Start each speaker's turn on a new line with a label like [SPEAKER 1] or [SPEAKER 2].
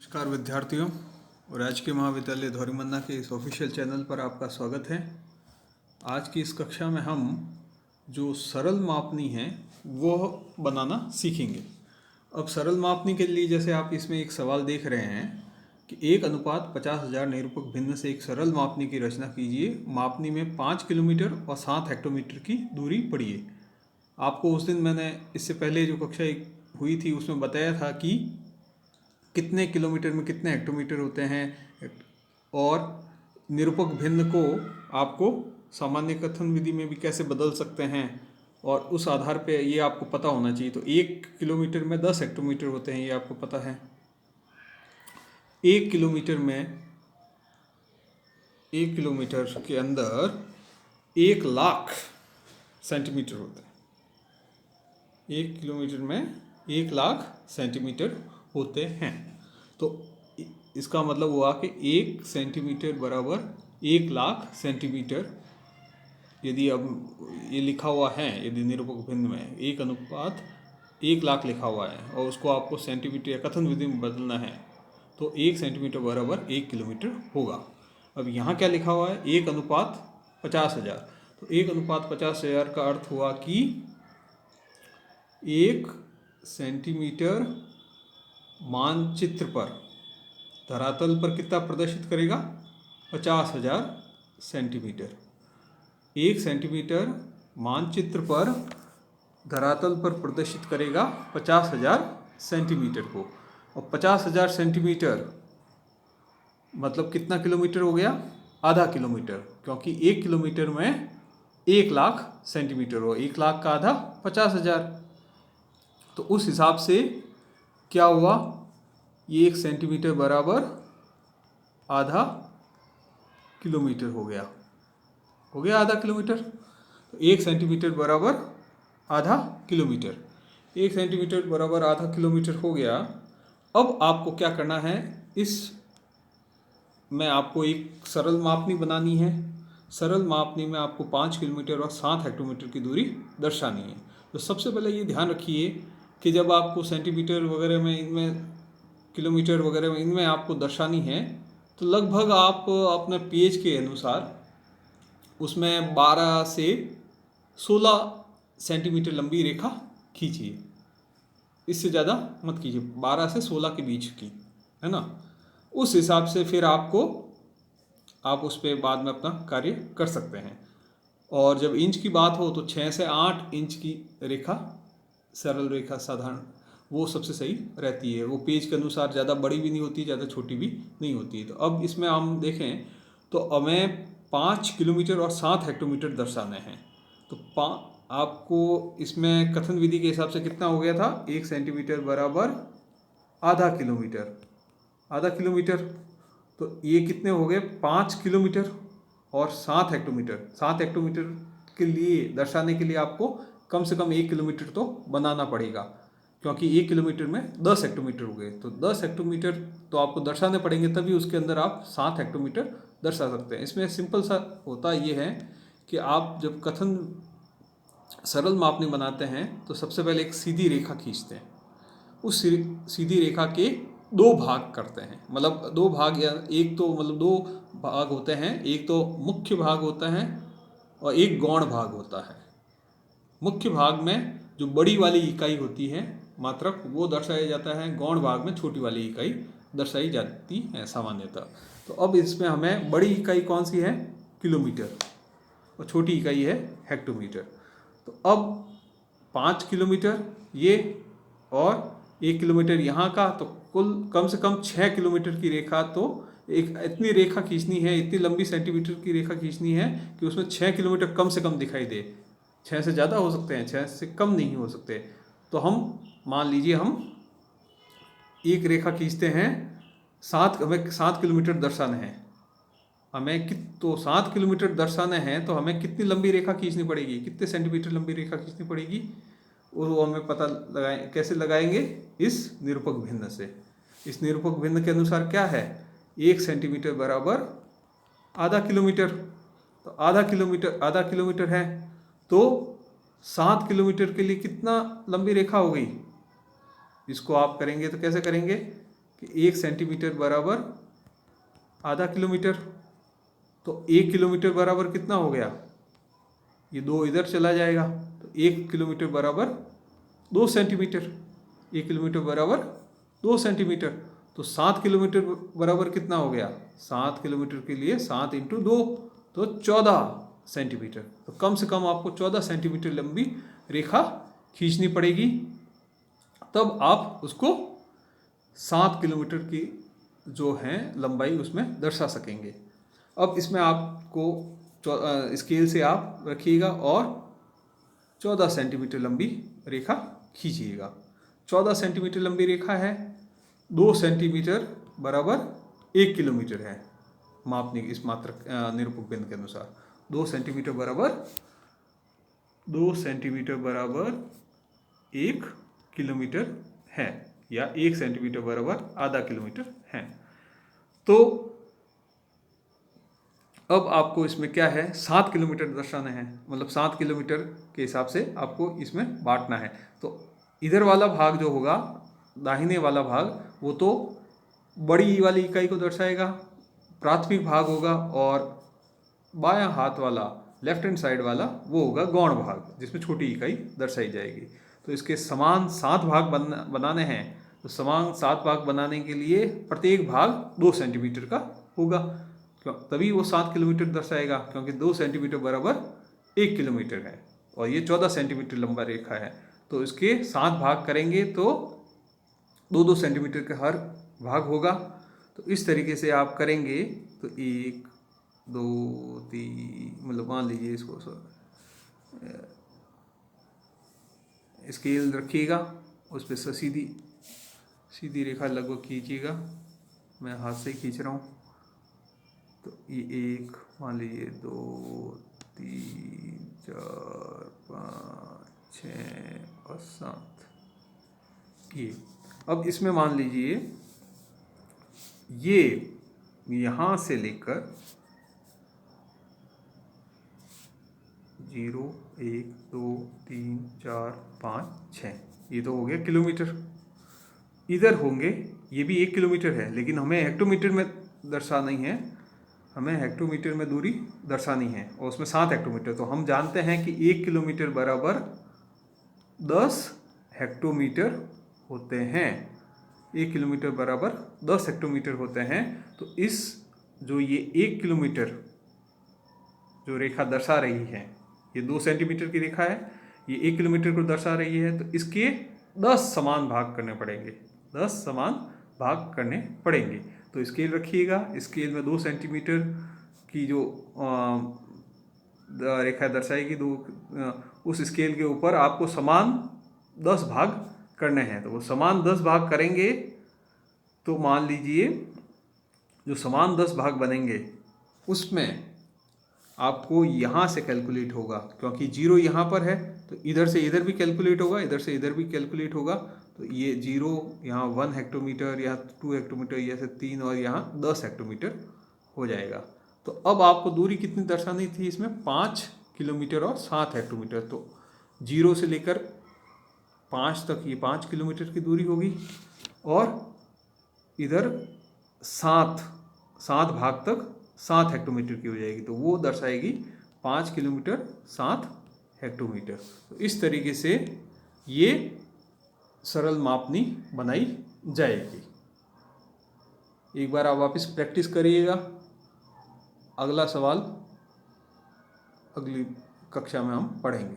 [SPEAKER 1] नमस्कार विद्यार्थियों, राजकीय महाविद्यालय धौरीमन्ना के इस ऑफिशियल चैनल पर आपका स्वागत है। आज की इस कक्षा में हम जो सरल मापनी है वह बनाना सीखेंगे। अब सरल मापनी के लिए जैसे आप इसमें एक सवाल देख रहे हैं कि 1:50,000 निरूपक भिन्न से एक सरल मापनी की रचना कीजिए। मापनी में 5 किलोमीटर और 7 हेक्टोमीटर की दूरी पढ़िए। आपको उस दिन मैंने इससे पहले जो कक्षा हुई थी उसमें बताया था कि कितने किलोमीटर में कितने हेक्टोमीटर होते हैं और निरूपक भिन्न को आपको सामान्य कथन विधि में भी कैसे बदल सकते हैं और उस आधार पे ये आपको पता होना चाहिए। तो 1 किलोमीटर में 10 हेक्टोमीटर होते हैं, ये आपको पता है। 1 किलोमीटर के अंदर 1,00,000 सेंटीमीटर होते हैं। 1 किलोमीटर में 1,00,000 सेंटीमीटर होते हैं। तो इसका मतलब हुआ कि 1 सेंटीमीटर बराबर 1,00,000 सेंटीमीटर। यदि अब ये लिखा हुआ है, यदि निरूपक भिन्न में 1:1,00,000 लिखा हुआ है और उसको आपको सेंटीमीटर या कथन विधि में बदलना है तो 1 सेंटीमीटर बराबर 1 किलोमीटर होगा। अब यहाँ क्या लिखा हुआ है? 1:50,000। तो 1:50,000 का अर्थ हुआ कि 1 सेंटीमीटर मानचित्र पर धरातल पर कितना प्रदर्शित करेगा? 50,000 सेंटीमीटर। 1 सेंटीमीटर मानचित्र पर धरातल पर प्रदर्शित करेगा 50,000 सेंटीमीटर को। और 50,000 सेंटीमीटर मतलब कितना किलोमीटर हो गया? आधा किलोमीटर, क्योंकि 1 किलोमीटर में 1,00,000 सेंटीमीटर हो। 1,00,000 का आधा 50,000। तो उस हिसाब से क्या हुआ? 1 सेंटीमीटर बराबर आधा किलोमीटर हो गया आधा किलोमीटर। तो 1 सेंटीमीटर बराबर आधा किलोमीटर। 1 सेंटीमीटर बराबर आधा किलोमीटर हो गया। अब आपको क्या करना है? इस में आपको एक सरल मापनी बनानी है। सरल मापनी में आपको 5 किलोमीटर और 7 हेक्टोमीटर की दूरी दर्शानी है। तो सबसे पहले ये ध्यान रखिए कि जब आपको सेंटीमीटर वगैरह में, इनमें किलोमीटर वगैरह में, इनमें आपको दर्शानी है तो लगभग आप अपने पेज के अनुसार उसमें 12 से 16 सेंटीमीटर लंबी रेखा खींचिए। इससे ज़्यादा मत कीजिए, 12 से 16 के बीच की, है ना। उस हिसाब से फिर आप उस पर बाद में अपना कार्य कर सकते हैं। और जब इंच की बात हो तो 6 से 8 इंच की रेखा, सरल रेखा साधारण, वो सबसे सही रहती है। वो पेज के अनुसार ज़्यादा बड़ी भी नहीं होती, ज़्यादा छोटी भी नहीं होती। तो अब इसमें हम देखें तो हमें 5 किलोमीटर और 7 हेक्टोमीटर दर्शाने हैं। तो आपको इसमें कथन विधि के हिसाब से कितना हो गया था? 1 सेंटीमीटर बराबर आधा किलोमीटर। आधा किलोमीटर, तो ये कितने हो गए? 5 किलोमीटर और 7 हेक्टोमीटर। 7 हेक्टोमीटर के लिए दर्शाने के लिए आपको कम से कम 1 किलोमीटर तो बनाना पड़ेगा, क्योंकि 1 किलोमीटर में 10 हेक्टोमीटर हो गए। तो 10 हेक्टोमीटर तो आपको दर्शाने पड़ेंगे, तभी उसके अंदर आप 7 हेक्टोमीटर दर्शा सकते हैं। इसमें सिंपल सा होता ये है कि आप जब कथन सरल मापनी बनाते हैं तो सबसे पहले एक सीधी रेखा खींचते हैं। उस सीधी रेखा के 2 भाग करते हैं, मतलब 2 भाग, या एक तो मतलब 2 भाग होते हैं। एक तो मुख्य भाग होता है और एक गौण भाग होता है। मुख्य भाग में जो बड़ी वाली इकाई होती है मात्रक, वो दर्शाया जाता है। गौण भाग में छोटी वाली इकाई दर्शाई जाती है सामान्यतः। तो अब इसमें हमें बड़ी इकाई कौन सी है? किलोमीटर, और छोटी इकाई है हेक्टोमीटर। तो अब 5 किलोमीटर ये और 1 किलोमीटर यहाँ का, तो कुल कम से कम 6 किलोमीटर की रेखा, तो एक इतनी रेखा खींचनी है, इतनी लंबी सेंटीमीटर की रेखा खींचनी है कि उसमें 6 किलोमीटर कम से कम दिखाई दे। 6 से ज़्यादा हो सकते हैं, 6 से कम नहीं हो सकते। तो हम मान लीजिए हम एक रेखा खींचते हैं, हमें 7 किलोमीटर दर्शाने हैं। तो 7 किलोमीटर दर्शाने हैं तो हमें कितनी लंबी रेखा खींचनी पड़ेगी, कितने सेंटीमीटर लंबी रेखा खींचनी पड़ेगी, वो हमें पता कैसे लगाएंगे? इस निरूपक भिन्न से। इस निरूपक भिन्न के अनुसार क्या है? 1 सेंटीमीटर बराबर आधा किलोमीटर। तो आधा किलोमीटर है, तो 7 किलोमीटर के लिए कितना लंबी रेखा हो गई? इसको आप करेंगे तो कैसे करेंगे? कि 1 सेंटीमीटर बराबर आधा किलोमीटर। तो 1 किलोमीटर बराबर कितना हो गया, ये 2 इधर चला जाएगा, तो 1 किलोमीटर बराबर 2 सेंटीमीटर। 1 किलोमीटर बराबर 2 सेंटीमीटर। तो 7 किलोमीटर बराबर कितना हो गया, 7 किलोमीटर के लिए 7 इंटू 2 तो 14 सेंटीमीटर। तो कम से कम आपको 14 सेंटीमीटर लंबी रेखा खींचनी पड़ेगी, तब आप उसको 7 किलोमीटर की जो है लंबाई उसमें दर्शा सकेंगे। अब इसमें आपको स्केल से आप रखिएगा और 14 सेंटीमीटर लंबी रेखा खींचिएगा। 14 सेंटीमीटर लंबी रेखा है, 2 सेंटीमीटर बराबर 1 किलोमीटर है मापने इस मात्रक निरूपक बिंदु के अनुसार। 2 सेंटीमीटर बराबर 1 किलोमीटर है, या 1 सेंटीमीटर बराबर आधा किलोमीटर है। तो अब आपको इसमें क्या है, 7 किलोमीटर दर्शाना है, मतलब 7 किलोमीटर के हिसाब से आपको इसमें बांटना है। तो इधर वाला भाग जो होगा, दाहिने वाला भाग, वो तो बड़ी वाली इकाई को दर्शाएगा, प्राथमिक भाग होगा, और बायां हाथ वाला लेफ्ट हैंड साइड वाला वो होगा गौण भाग, जिसमें छोटी इकाई दर्शाई जाएगी। तो इसके समान 7 भाग बनाने हैं। तो समान 7 भाग बनाने के लिए प्रत्येक भाग 2 सेंटीमीटर का होगा, तभी वो 7 किलोमीटर दर्शाएगा, क्योंकि 2 सेंटीमीटर बराबर 1 किलोमीटर है और ये 14 सेंटीमीटर लंबा रेखा है। तो इसके 7 भाग करेंगे तो 2-2 सेंटीमीटर का हर भाग होगा। तो इस तरीके से आप करेंगे तो 1 2 3, मतलब मान लीजिए इसको स्केल रखिएगा, उस पर सीधी रेखा लगभग खींचिएगा। मैं हाथ से ही खींच रहा हूँ। तो ये 1, मान लीजिए 2 3 4 5 6 और 7 ये। अब इसमें मान लीजिए ये यहाँ से लेकर 0 1 2 3 4 5 6, ये तो हो गया किलोमीटर। इधर होंगे, ये भी 1 किलोमीटर है, लेकिन हमें हेक्टोमीटर में दर्शानी है, हमें हेक्टोमीटर में दूरी दर्शानी है, और उसमें 7 हेक्टोमीटर। तो हम जानते हैं कि 1 किलोमीटर बराबर 10 हेक्टोमीटर होते हैं। 1 किलोमीटर बराबर 10 हेक्टोमीटर होते हैं। तो इस जो ये 1 किलोमीटर जो रेखा दर्शा रही है, ये 2 सेंटीमीटर की रेखा है, ये 1 किलोमीटर को दर्शा रही है। तो इसके 10 समान भाग करने पड़ेंगे, 10 समान भाग करने पड़ेंगे। तो स्केल रखिएगा, स्केल में 2 सेंटीमीटर की जो रेखा दर्शाएगी, उस स्केल के ऊपर आपको समान 10 भाग करने हैं। तो वो समान 10 भाग करेंगे, तो मान लीजिए जो समान 10 भाग बनेंगे उसमें आपको यहाँ से कैलकुलेट होगा, क्योंकि 0 यहाँ पर है तो इधर से इधर भी कैलकुलेट होगा, इधर से इधर भी कैलकुलेट होगा। तो ये 0 यहाँ 1 हेक्टोमीटर, यहाँ 2 हेक्टोमीटर, यहाँ से 3, और यहाँ 10 हेक्टोमीटर हो जाएगा। तो अब आपको दूरी कितनी दर्शानी थी इसमें, 5 किलोमीटर और 7 हेक्टोमीटर। तो 0 से लेकर 5 तक ये 5 किलोमीटर की दूरी होगी, और इधर 7 भाग तक 7 हेक्टोमीटर की हो जाएगी। तो वो दर्शाएगी 5 किलोमीटर 7 हेक्टोमीटर। तो इस तरीके से ये सरल मापनी बनाई जाएगी। एक बार आप वापस प्रैक्टिस करिएगा। अगला सवाल अगली कक्षा में हम पढ़ेंगे।